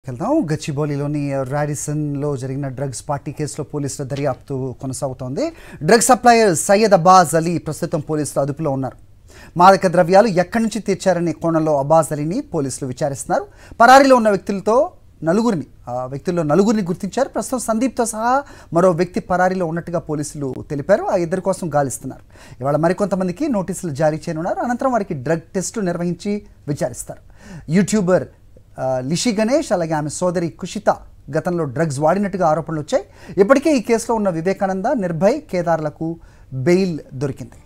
వెళ్దాం. గచ్చిబౌలిలోని రాడిసన్లో జరిగిన drugs party కేసులో పోలీసుల దర్యాప్తు కొనసాగుతోంది. డ్రగ్ సప్లయర్ సయ్యద్ అబ్బాస్ అలీ ప్రస్తుతం పోలీసుల అదుపులో ఉన్నారు. మాదక ద్రవ్యాలు ఎక్కడి నుంచి తెచ్చారనే కోణంలో అబ్బాస్ అలీని పోలీసులు విచారిస్తున్నారు. పరారీలో ఉన్న వ్యక్తుల్లో నలుగురిని గుర్తించారు. ప్రస్తుతం సందీప్తో సహా మరో వ్యక్తి పరారీలో ఉన్నట్టుగా పోలీసులు తెలిపారు. ఆ ఇద్దరి కోసం గాలిస్తున్నారు. ఇవాళ మరికొంతమందికి నోటీసులు జారీ చేయనున్నారు. అనంతరం వారికి డ్రగ్ టెస్టులు నిర్వహించి విచారిస్తారు. యూట్యూబర్ లిషి గణేష్ అలాగే ఆమె సోదరి కుషిత గతంలో డ్రగ్స్ వాడినట్టుగా ఆరోపణలు వచ్చాయి. ఇప్పటికే ఈ కేసులో ఉన్న వివేకానంద, నిర్భయ్, కేదార్లకు బెయిల్ దొరికింది.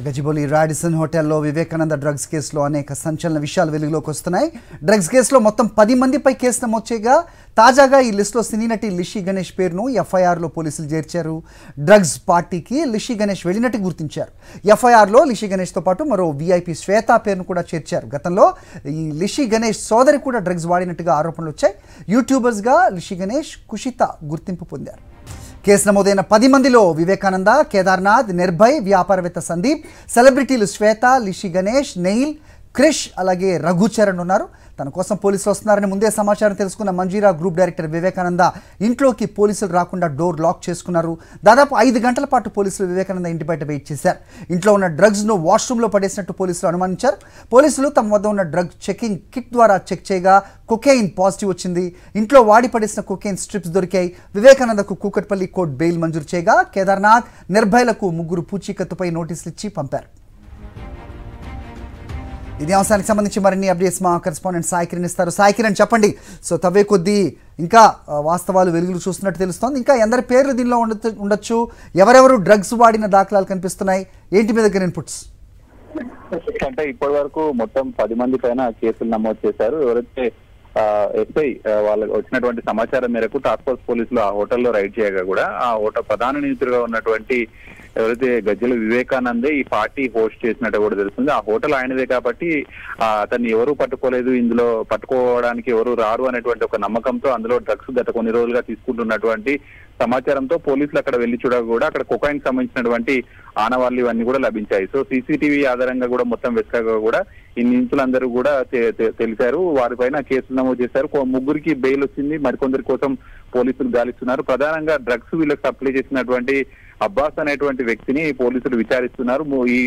గచ్చిబౌలి రాడిసన్ హోటల్లో వివేకానంద డ్రగ్స్ కేసులో అనేక సంచలన విషయాలు వెలుగులోకి వస్తున్నాయి. డ్రగ్స్ కేసులో మొత్తం 10 మందిపై కేసు నమోదు చేయగా తాజాగా ఈ లిస్టులో సినీ నటి లిషి గణేష్ పేరును ఎఫ్ఐఆర్లో పోలీసులు చేర్చారు. డ్రగ్స్ పార్టీకి లిషి గణేష్ వెళ్ళినట్టు గుర్తించారు. ఎఫ్ఐఆర్లో లిషి గణేష్తో పాటు మరో వీఐపీ శ్వేత పేరును కూడా చేర్చారు. గతంలో ఈ లిషి గణేష్ సోదరి కూడా డ్రగ్స్ వాడినట్టుగా ఆరోపణలు వచ్చాయి. యూట్యూబర్స్గా లిషి గణేష్, కుషిత గుర్తింపు పొందారు. కేసు నమోదైన 10 మందిలో వివేకానంద, కేదార్నాథ్, నిర్భయ్, వ్యాపారవేత్త సందీప్, సెలబ్రిటీలు శ్వేత, లిషి గణేష్, నెయిల్, క్రిష్ అలాగే రఘుచరణ్ ఉన్నారు. తన కోసం పోలీసులు వస్తున్నారని ముందే సమాచారం తెలుసుకున్న మంజీరా గ్రూప్ డైరెక్టర్ వివేకానంద ఇంట్లోకి పోలీసులు రాకుండా డోర్ లాక్ చేసుకున్నారు. దాదాపు 5 గంటల పాటు పోలీసులు వివేకానంద ఇంటి బయట వెయిట్ చేశారు. ఇంట్లో ఉన్న డ్రగ్స్ను వాష్రూమ్లో పడేసినట్టు పోలీసులు అనుమానించారు. పోలీసులు తమ వద్ద ఉన్న డ్రగ్ చెకింగ్ కిట్ ద్వారా చెక్ చేయగా కొకెయిన్ పాజిటివ్ వచ్చింది. ఇంట్లో వాడి పడేసిన కొకెయిన్ స్ట్రిప్స్ దొరికాయి. వివేకానందకు కూకట్పల్లి కోర్టు బెయిల్ మంజూరు చేయగా కేదార్నాథ్, నిర్భయలకు 3 పూచీకత్తుపై నోటీసులు ఇచ్చి పంపారు. ఇదే అంశానికి సంబంధించి మరిన్ని అప్డేట్స్ మా కరెస్పాండెంట్ సాయి కిరణ్ ఇస్తారు. సాయి కిరణ్, చెప్పండి. సో తవ్వే కొద్దీ ఇంకా వాస్తవాలు వెలుగులు చూస్తున్నట్టు తెలుస్తోంది. ఇంకా ఎందరి పేర్లు దీనిలో ఉండొచ్చు? ఎవరెవరు డ్రగ్స్ వాడిన దాఖలాలు కనిపిస్తున్నాయి? ఏంటి మీ దగ్గర ఇన్పుట్స్? అంటే ఇప్పటి వరకు మొత్తం 10 మంది పైన కేసులు నమోదు చేశారు. ఎవరైతే ఎస్ఐ వాళ్ళకి వచ్చినటువంటి సమాచారం మేరకు టాస్క్ ఫోర్స్ పోలీసులు ఆ హోటల్లో రైడ్ చేయగా కూడా ఆ హోటల్ ప్రధాన నిందితుడిగా ఉన్నటువంటి ఎవరైతే గజ్జల వివేకానందే ఈ పార్టీ హోస్ట్ చేసినట్టు కూడా తెలుస్తుంది. ఆ హోటల్ ఆయనదే కాబట్టి అతన్ని ఎవరు పట్టుకోలేదు, ఇందులో పట్టుకోవడానికి ఎవరు రారు అనేటువంటి ఒక నమ్మకంతో అందులో డ్రగ్స్ గత కొన్ని రోజులుగా తీసుకుంటున్నటువంటి సమాచారంతో పోలీసులు అక్కడ వెళ్లి చూడగా కూడా అక్కడ కొకైన్ సంబంధించినటువంటి ఆనవాళ్లు ఇవన్నీ కూడా లభించాయి. సో సీసీటీవీ ఆధారంగా కూడా మొత్తం వెతకగా కూడా ఈ నిందితులందరూ కూడా తెలిపారు. వారిపైన కేసులు నమోదు చేశారు. 3కి బెయిల్ వచ్చింది. మరికొందరి కోసం పోలీసులు గాలిస్తున్నారు. ప్రధానంగా డ్రగ్స్ వీళ్ళకి సప్లై చేసినటువంటి అబ్బాస్ అనేటువంటి వ్యక్తిని పోలీసులు విచారిస్తున్నారు. ఈ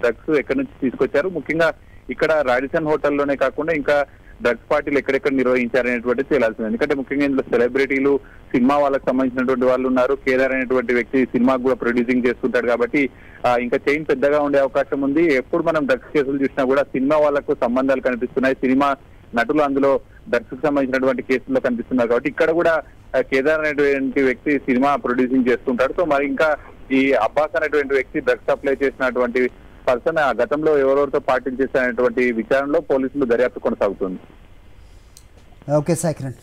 డ్రగ్స్ ఎక్కడి నుంచి తీసుకొచ్చారు, ముఖ్యంగా ఇక్కడ రాడిసన్ హోటల్లోనే కాకుండా ఇంకా డ్రగ్స్ పార్టీలు ఎక్కడెక్కడ నిర్వహించారనేటువంటి తేలాల్సింది. ఎందుకంటే ముఖ్యంగా ఇందులో సెలబ్రిటీలు, సినిమా వాళ్ళకి సంబంధించినటువంటి వాళ్ళు ఉన్నారు. కేదార్ అనేటువంటి వ్యక్తి సినిమాకు కూడా ప్రొడ్యూసింగ్ చేస్తుంటాడు కాబట్టి ఇంకా చైన్ పెద్దగా ఉండే అవకాశం ఉంది. ఎప్పుడు మనం డ్రగ్స్ కేసులు చూసినా కూడా సినిమా వాళ్ళకు సంబంధాలు కనిపిస్తున్నాయి. సినిమా నటులు అందులో డ్రగ్స్ కు సంబంధించినటువంటి కేసుల్లో కనిపిస్తున్నారు కాబట్టి ఇక్కడ కూడా కేదార్ అనేటువంటి వ్యక్తి సినిమా ప్రొడ్యూసింగ్ చేస్తుంటాడు. సో మరి ఇంకా ఈ అబ్బాస్ అనేటువంటి వ్యక్తి డ్రగ్స్ సప్లై చేసినటువంటి పర్సన్ గతంలో ఎవరెవరితో పార్టీలు చేసినటువంటి విచారణలో పోలీసులు దర్యాప్తు కొనసాగుతుంది. ఓకే సాయి కిరణ్.